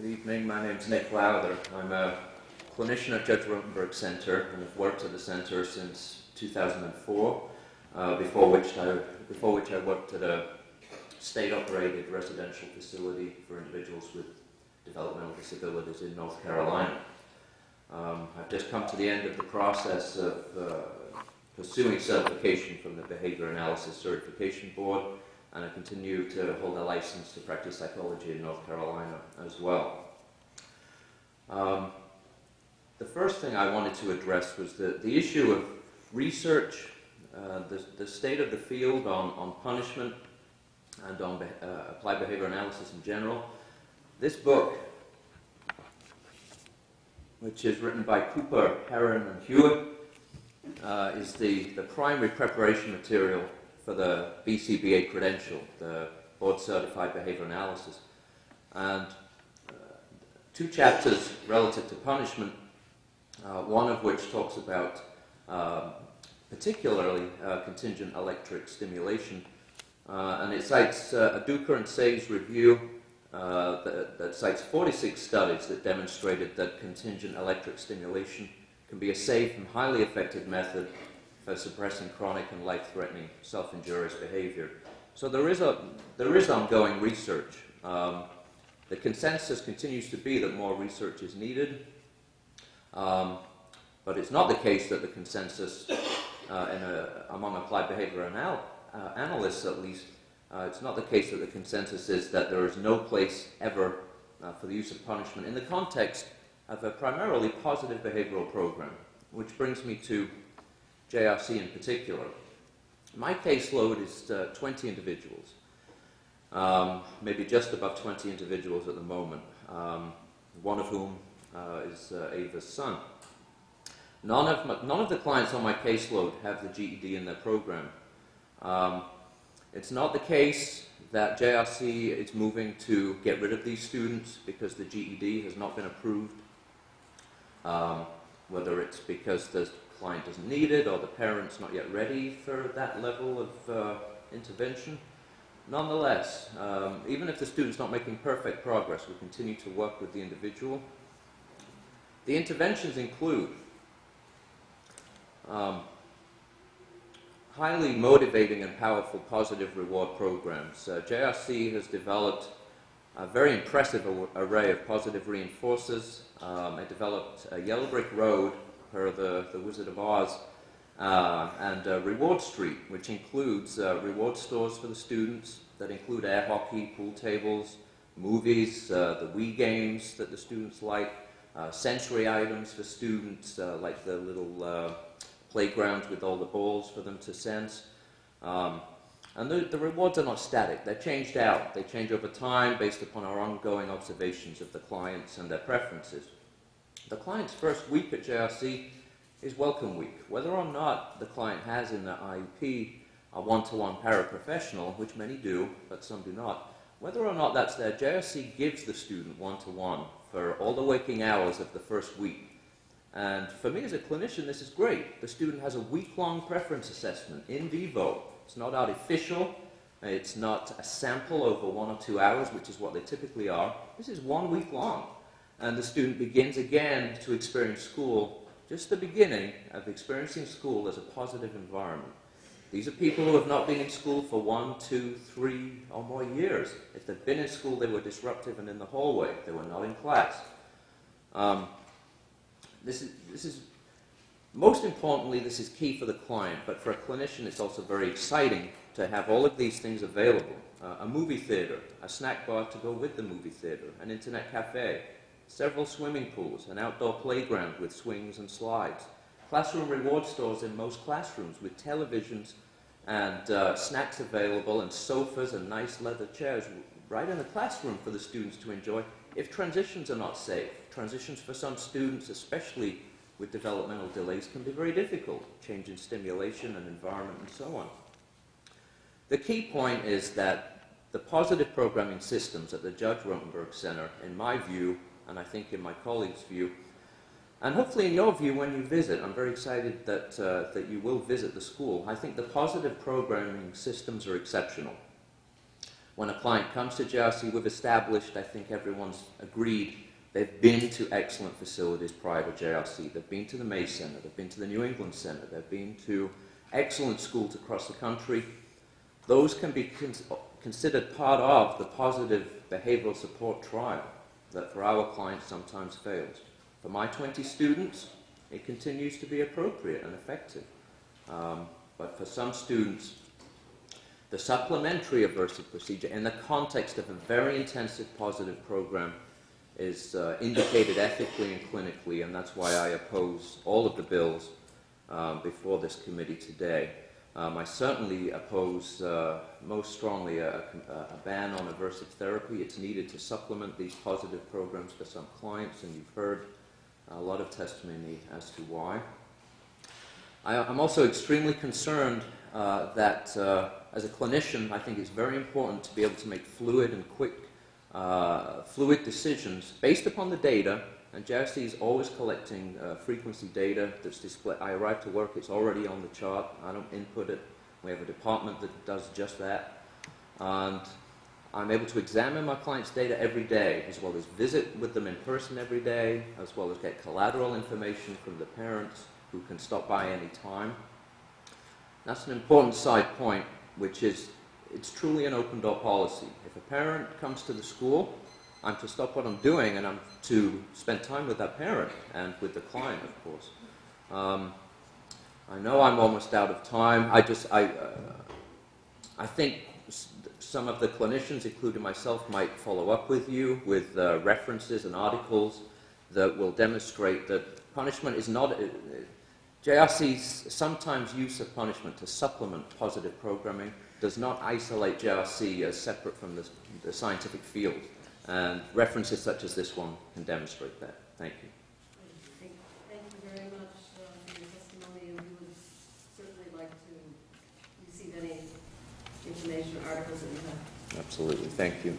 Good evening. My name is Nick Lowther. I'm a clinician at Judge Rotenberg Center and have worked at the center since 2004, before which I worked at a state-operated residential facility for individuals with developmental disabilities in North Carolina. I've just come to the end of the process of pursuing certification from the Behavior Analysis Certification Board, and I continue to hold a license to practice psychology in North Carolina as well. The first thing I wanted to address was the issue of research, the state of the field on punishment and on applied behavior analysis in general. This book, which is written by Cooper, Heron, and Hewitt, is the primary preparation material for the BCBA credential, the Board Certified Behavior Analysis. And two chapters relative to punishment, one of which talks about particularly contingent electric stimulation, and it cites a Duker and Say's review that cites 46 studies that demonstrated that contingent electric stimulation can be a safe and highly effective method for suppressing chronic and life-threatening self-injurious behavior. So there is ongoing research. The consensus continues to be that more research is needed, but it's not the case that the consensus among applied behavior analysts, at least, it's not the case that the consensus is that there is no place ever for the use of punishment in the context of a primarily positive behavioral program, which brings me to JRC in particular. My caseload is 20 individuals, maybe just above 20 individuals at the moment, one of whom is Ava's son. None of the clients on my caseload have the GED in their program. It's not the case that JRC is moving to get rid of these students because the GED has not been approved, whether it's because the client doesn't need it or the parent's not yet ready for that level of intervention. Nonetheless, even if the student's not making perfect progress, we continue to work with the individual. The interventions include highly motivating and powerful positive reward programs. JRC has developed a very impressive array of positive reinforcers. It developed a Yellow Brick Road, per the Wizard of Oz, and Reward Street, which includes reward stores for the students that include air hockey, pool tables, movies, the Wii games that the students like, sensory items for students, like the little playgrounds with all the balls for them to sense. And the rewards are not static. They're changed out. They change over time based upon our ongoing observations of the clients and their preferences. The client's first week at JRC is welcome week. Whether or not the client has in their IEP a one-to-one paraprofessional, which many do, but some do not, whether or not that's there, JRC gives the student one-to-one for all the waking hours of the first week. And for me as a clinician, this is great. The student has a week-long preference assessment in vivo. It's not artificial. It's not a sample over 1 or 2 hours, which is what they typically are. This is 1 week long. And the student begins again to experience school, just the beginning of experiencing school as a positive environment. These are people who have not been in school for 1, 2, 3 or more years. If they've been in school, they were disruptive and in the hallway. They were not in class. This is most importantly, this is key for the client, but for a clinician, it's also very exciting to have all of these things available. A movie theater, a snack bar to go with the movie theater, an internet cafe, several swimming pools, an outdoor playground with swings and slides, classroom reward stores in most classrooms with televisions and snacks available and sofas and nice leather chairs right in the classroom for the students to enjoy if transitions are not safe. Transitions for some students, especially with developmental delays, can be very difficult, change in stimulation and environment and so on. The key point is that the positive programming systems at the Judge Rotenberg Center, in my view, and I think in my colleagues' view, and hopefully in your view when you visit, I'm very excited that you will visit the school. I think the positive programming systems are exceptional. when a client comes to JRC, we've established, I think everyone's agreed, they've been to excellent facilities prior to JRC. They've been to the May Center, they've been to the New England Center, they've been to excellent schools across the country. Those can be considered part of the positive behavioral support trial that for our clients sometimes fails. For my 20 students, it continues to be appropriate and effective. But for some students, the supplementary aversive procedure in the context of a very intensive positive program is indicated ethically and clinically, and that's why I oppose all of the bills before this committee today. I certainly oppose most strongly a ban on aversive therapy. It's needed to supplement these positive programs for some clients, and you've heard a lot of testimony as to why. I'm also extremely concerned that as a clinician, I think it's very important to be able to make fluid and quick fluid decisions based upon the data, and JRC is always collecting frequency data that's displayed. I arrive to work, it's already on the chart. I don't input it. We have a department that does just that. And I'm able to examine my clients' data every day, as well as visit with them in person every day, as well as get collateral information from the parents who can stop by any time. That's an important side point, which is it's truly an open door policy. If a parent comes to the school, I'm to stop what I'm doing and I'm to spend time with that parent and with the client, of course. I know I'm almost out of time. I think some of the clinicians, including myself, might follow up with you with references and articles that will demonstrate that punishment is not... JRC's sometimes use of punishment to supplement positive programming does not isolate JRC as separate from the scientific field. And references such as this one can demonstrate that. Thank you. Thank you very much for your testimony, and we would certainly like to receive any information or articles that you have. Absolutely. Thank you.